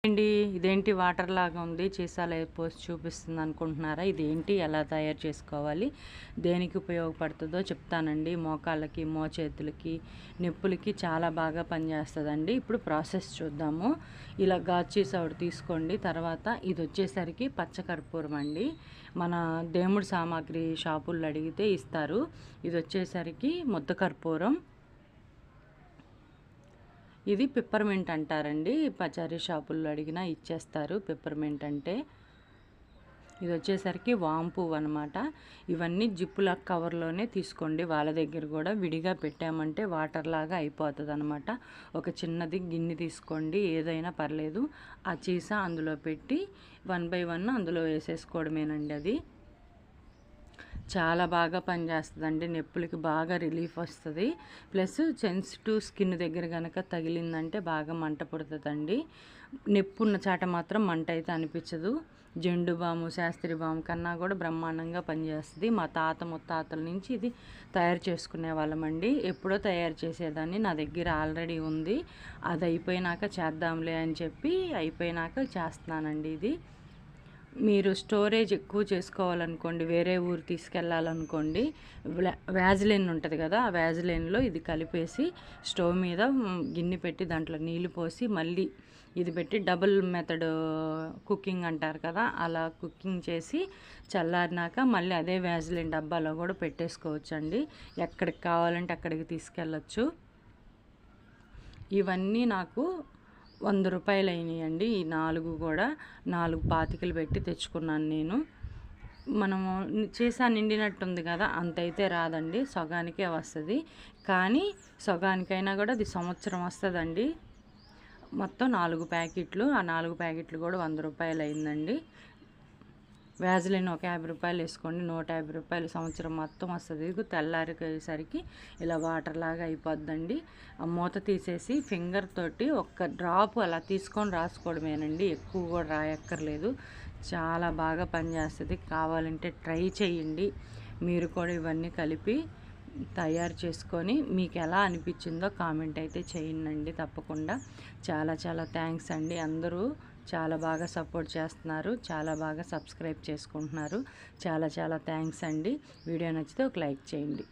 అండి ఇదేంటి వాటర్ లాగా ఉంది సీసాలో పోసి చూపిస్తుంది అనుకుంటున్నారా? ఇదేంటి ఎలా తయారు చేసుకోవాలి, దేనికి ఉపయోగపడుతుందో చెప్తానండి. మోకాళ్ళకి మోచేతులకి నొప్పులకి చాలా బాగా పనిచేస్తుందండి. ఇప్పుడు ప్రాసెస్ చూద్దాము. ఇలా గాజు ఒకటి తీసుకోండి. తర్వాత ఇది వచ్చేసరికి పచ్చకర్పూరం అండి. మన దేవుడి సామాగ్రి షాపుల్లో అడిగితే ఇస్తారు. ఇది వచ్చేసరికి ముద్ద కర్పూరం. ఇది పిప్పర్మెంట్ అంటారండి. పచారీ షాపుల్లో అడిగినా ఇచ్చేస్తారు పిప్పర్మెంట్ అంటే. ఇది వచ్చేసరికి వాంపు అనమాట. ఇవన్నీ జిప్పుల కవర్లోనే తీసుకోండి. వాళ్ళ దగ్గర కూడా విడిగా పెట్టామంటే వాటర్ లాగా అయిపోతుంది అనమాట. ఒక చిన్నది గిన్నె తీసుకోండి, ఏదైనా పర్లేదు. ఆ చీసా అందులో పెట్టి 1 by 1 అందులో వేసేసుకోవడమేనండి. అది చాలా బాగా పనిచేస్తుందండి. నొప్పులకి బాగా రిలీఫ్ వస్తుంది. ప్లస్ సెన్సిటివ్ స్కిన్ దగ్గర కనుక తగిలిందంటే బాగా మంట పుడుతుందండి. నొప్పి ఉన్న చాట మాత్రం మంట అయితే అనిపించదు. జెండు బాము, శాస్త్రి బాము కన్నా కూడా బ్రహ్మాండంగా పనిచేస్తుంది. మా తాత ముత్తాతల నుంచి ఇది తయారు చేసుకునే వాళ్ళమండి. ఎప్పుడో తయారు చేసేదాన్ని, నా దగ్గర ఆల్రెడీ ఉంది. అది అయిపోయినాక చేద్దాంలే అని చెప్పి అయిపోయినాక చేస్తున్నానండి. ఇది మీరు స్టోరేజ్ ఎక్కువ చేసుకోవాలనుకోండి, వేరే ఊరు తీసుకెళ్ళాలనుకోండి, వ్యాజిలిన్ ఉంటుంది కదా, ఆ వ్యాజిలిన్లో ఇది కలిపేసి స్టవ్ మీద గిన్నె పెట్టి దాంట్లో నీళ్ళు పోసి మళ్ళీ ఇది పెట్టి డబుల్ మెథడ్ కుకింగ్ అంటారు కదా, అలా కుకింగ్ చేసి చల్లారినాక మళ్ళీ అదే వ్యాజిలిన్ డబ్బాలో కూడా పెట్టేసుకోవచ్చండి. ఎక్కడికి కావాలంటే అక్కడికి తీసుకెళ్ళచ్చు. ఇవన్నీ నాకు 100 రూపాయలు అయినాయండి. ఈ 4 కూడా 4 పాతికలు పెట్టి తెచ్చుకున్నాను నేను. మనము చేసా నిండినట్టుంది కదా, అంతైతే రాదండి, సగానికే వస్తుంది. కానీ సగానికైనా కూడా అది సంవత్సరం వస్తుందండి. మొత్తం 4 ప్యాకెట్లు. ఆ 4 ప్యాకెట్లు కూడా 100 రూపాయలు అయిందండి. వ్యాజిలిన్ ఒక 50 రూపాయలు వేసుకోండి, 150 రూపాయలు సంవత్సరం మొత్తం వస్తుంది. తెల్లారిపోయేసరికి ఇలా వాటర్ లాగా అయిపోద్దండి. ఆ మూత తీసేసి ఫింగర్ తోటి ఒక్క డ్రాప్ అలా తీసుకొని రాసుకోవడమేనండి. ఎక్కువ కూడా రాయక్కర్లేదు. చాలా బాగా పనిచేస్తుంది. కావాలంటే ట్రై చేయండి. మీరు కూడా ఇవన్నీ కలిపి తయారు చేసుకొని మీకు ఎలా అనిపించిందో కామెంట్ అయితే చేయండి తప్పకుండా. చాలా చాలా థ్యాంక్స్ అండి. అందరూ చాలా బాగా సపోర్ట్ చేస్తున్నారు, చాలా బాగా సబ్స్క్రైబ్ చేసుకుంటున్నారు. చాలా చాలా థ్యాంక్స్ అండి. వీడియో నచ్చితే ఒక లైక్ చేయండి.